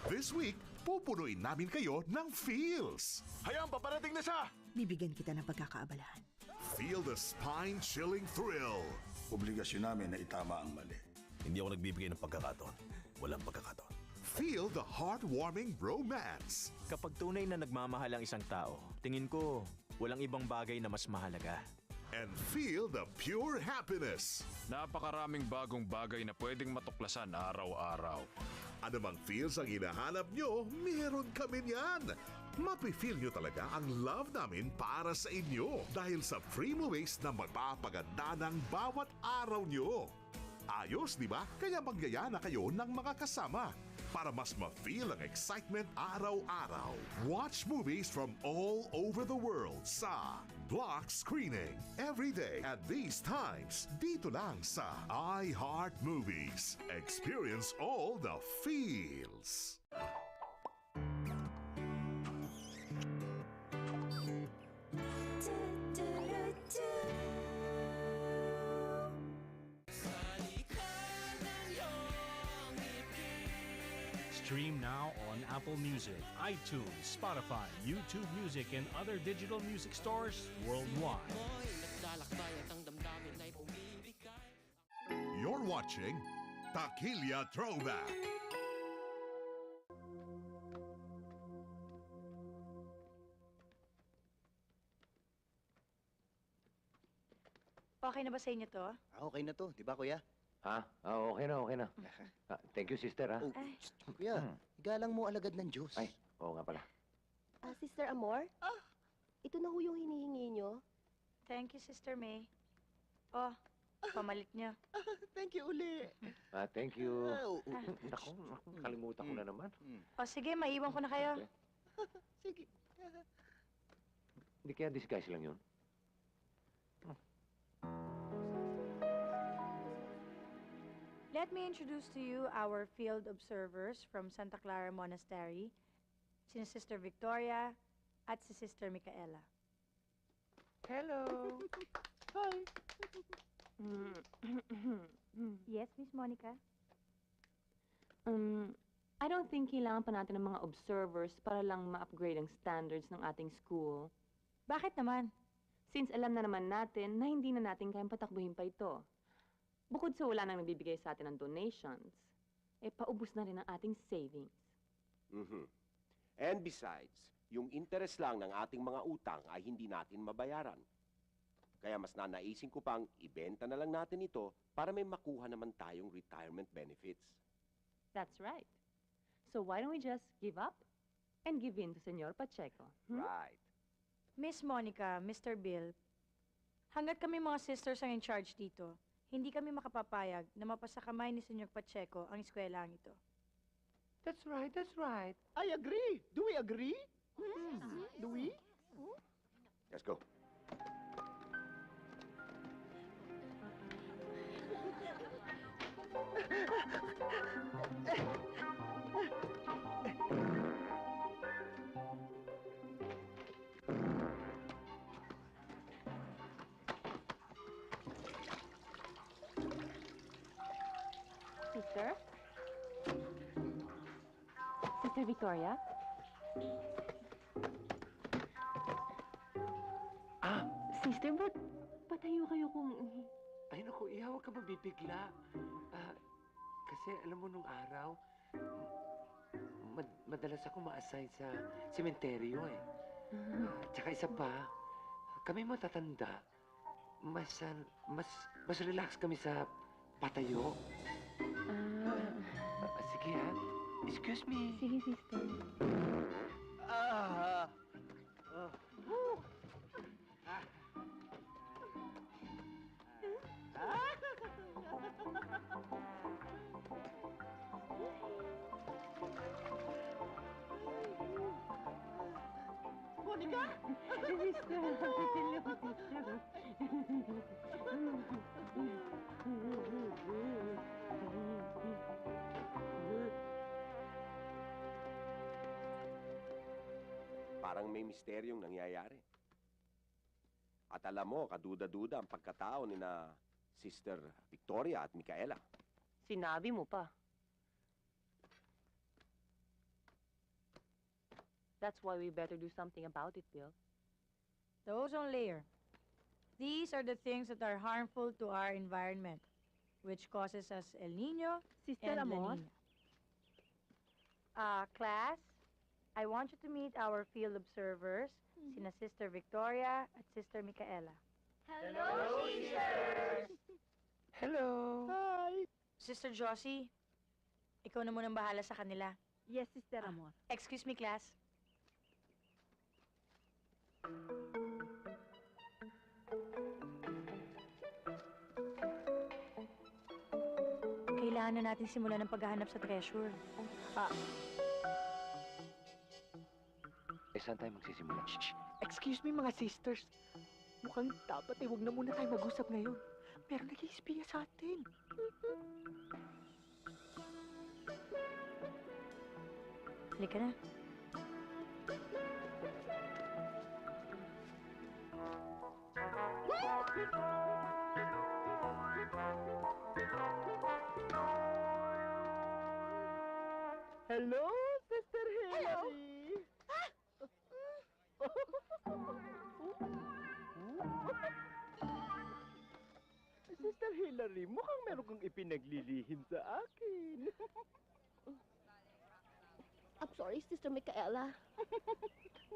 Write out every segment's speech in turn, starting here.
This week, pupunuin namin kayo ng feels. Hayaan, paparating na siya! Bibigyan kita ng pagkakaabalahan. Feel the spine-chilling thrill. Obligasyon namin na itama ang mali. Hindi ako nagbibigay ng pagkakataon. Walang pagkakataon. Feel the heartwarming romance. Kapag tunay na nagmamahal ang isang tao, tingin ko walang ibang bagay na mas mahalaga. And feel the pure happiness. Napakaraming bagong bagay na pwedeng matuklasan araw-araw. Ano mang feels ang hinahanap nyo, meron kami niyan. Mapi-feel nyo talaga ang love namin para sa inyo dahil sa free movies na magpapaganda ng bawat araw nyo. Ayos, di ba? Kaya magyaya na kayo ng mga kasama para mas ma-feel ang excitement araw-araw. Watch movies from all over the world sa Block Screening every day at these times dito lang sa iHeart Movies. Experience all the feels. Stream now on Apple Music, iTunes, Spotify, YouTube Music, and other digital music stores worldwide. You're watching Taquilla Throwback. Okay na ba sa inyo to? Okay na to, di ba kuya? Ha? Okay na, okay na. Thank you, sister, ha? Oh, kuya, igalang mo alagad ng Diyos. Ay, oo nga pala. Sister Amor? Ito na ho yung hinihingi nyo. Thank you, Sister May. Oh, pamalit niyo. Thank you uli. Thank you. Oh, Naku, kalimutan ko na naman. O sige, maiwan ko na kayo. sige. Hindi kaya disguise lang yun? Let me introduce to you our field observers from Santa Clara Monastery, si Sister Victoria at si Sister Micaela. Hello! Hi. Yes, Miss Monica? I don't think kailangan pa natin ng mga observers para lang ma-upgrade ang standards ng ating school. Bakit naman? Since alam na naman natin na hindi na natin kayang patakbuhin pa ito. Bukod sa wala nang nagbibigay sa atin ng donations, paubos na rin ang ating savings. And besides, yung interest lang ng ating mga utang ay hindi natin mabayaran. Kaya mas nanaisin ko pang ibenta na lang natin ito para may makuha naman tayong retirement benefits. That's right. So why don't we just give up and give in to Senyor Pacheco? Right. Miss Monica, Mr. Bill, hanggat kami mga sisters ang in charge dito, hindi kami makapapayag na mapasakamay ni Senyor Pacheco ang eskwelahan ito. That's right, that's right. I agree. Do we agree? Do we? Let's go. Sister? Sister Victoria? Sister, ba't patayo kayo kung... Ay, naku, huwag ka mabibigla. Kasi, alam mo, nung araw, madalas ako ma-assign sa sementeryo, tsaka isa pa, kami matatanda, mas relax kami sa patayo. Sige, ha? Excuse me. Sige, sister. Monica? Sister, hello, sister. Parang may misteryong nangyayari. At alam mo, kaduda-duda ang pagkatao ni na Sister Victoria at Micaela. Sinabi mo pa. That's why we better do something about it, Bill. The ozone layer. These are the things that are harmful to our environment, which causes us El Nino Sister and La Amor? Nina. Class, I want you to meet our field observers, sina Sister Victoria at Sister Micaela. Hello. Hi. Sister Josie, ikaw na munang bahala sa kanila. Yes, Sister Amor. Excuse me, class. Kailangan na natin simulan ng paghahanap sa treasure. Saan tayo magsisimula? Excuse me, mga sisters. Mukhang dapat huwag na muna tayo mag-usap ngayon. Pero nag-iispiya sa atin. Halika na. Hello, Sister Hillary. Sister Hillary, mukhang meron kang ipinaglilihim sa akin. I'm sorry, Sister Micaela.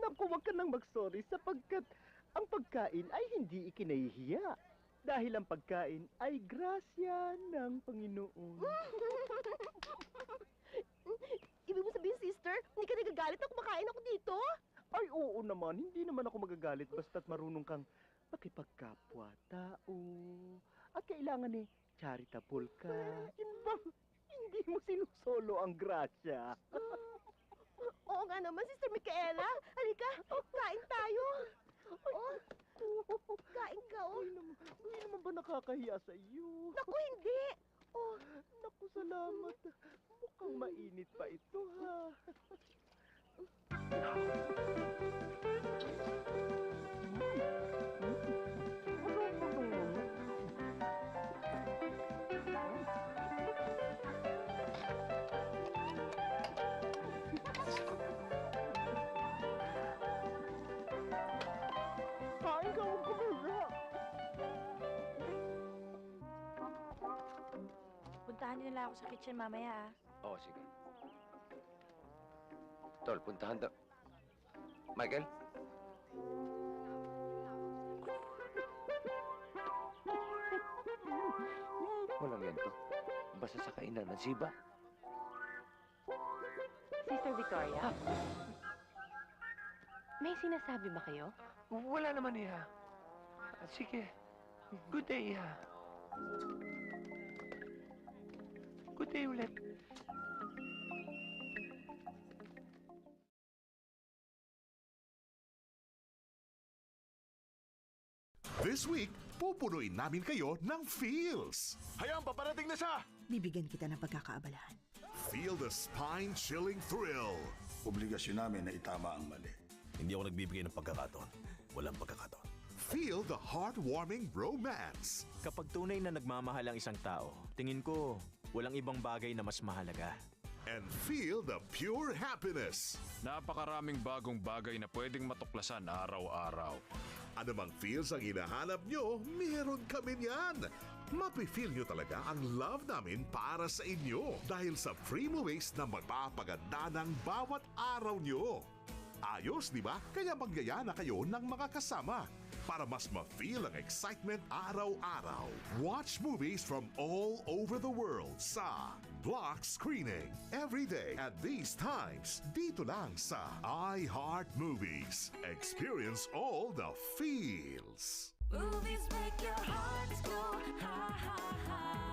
Naku, wag ka nang mag-sorry sapagkat ang pagkain ay hindi ikinahihiya. Dahil ang pagkain ay grasya ng Panginoon. Ibig mo sabihin, sister, hindi ka nagagalit na kumakain ako dito? Ay, oo naman. Hindi naman ako magagalit basta't marunong kang makipagkapwa-tao. At kailangan charitable ka. Hindi mo sinusolo ang grasya. Oo nga naman, Sister Micaela. Halika, kain tayo. Kain ka, oh. Hindi naman ba nakakahiya sa iyo? Naku, hindi. Oh, Naku, salamat. Mukhang mainit pa ito, ha? Kain ka, huwag kumura. Puntahan din nila ako sa kitchen mamaya, ah. Oo, sige. Tol, puntahan daw. Michael? Walang yan to. Basta sa kainan ng siba. Sister Victoria? May sinasabi ba kayo? Wala naman, Iha. Sige. Good day, Iha. Good day ulit. This week, pupunuin namin kayo ng feels. Hayaan, paparating na siya! Bibigyan kita ng pagkakaabalahan. Feel the spine-chilling thrill. Obligasyon namin na itama ang mali. Hindi ako nagbibigay ng pagkakataon. Walang pagkakataon. Feel the heartwarming romance. Kapag tunay na nagmamahal ang isang tao, tingin ko walang ibang bagay na mas mahalaga. And feel the pure happiness. Napakaraming bagong bagay na pwedeng matuklasan araw-araw. Ano mang feels ang hinahanap nyo, meron kami yan. Mapi-feel nyo talaga ang love namin para sa inyo dahil sa free movies na magpapaganda ng bawat araw nyo. Ayos, di ba? Kaya magyaya na kayo ng mga kasama para mas ma-feel ang excitement araw-araw. Watch movies from all over the world sa Block Screening every day at these times dito lang sa iHeart Movies. Experience all the feels. Movies make your heart go ha ha ha.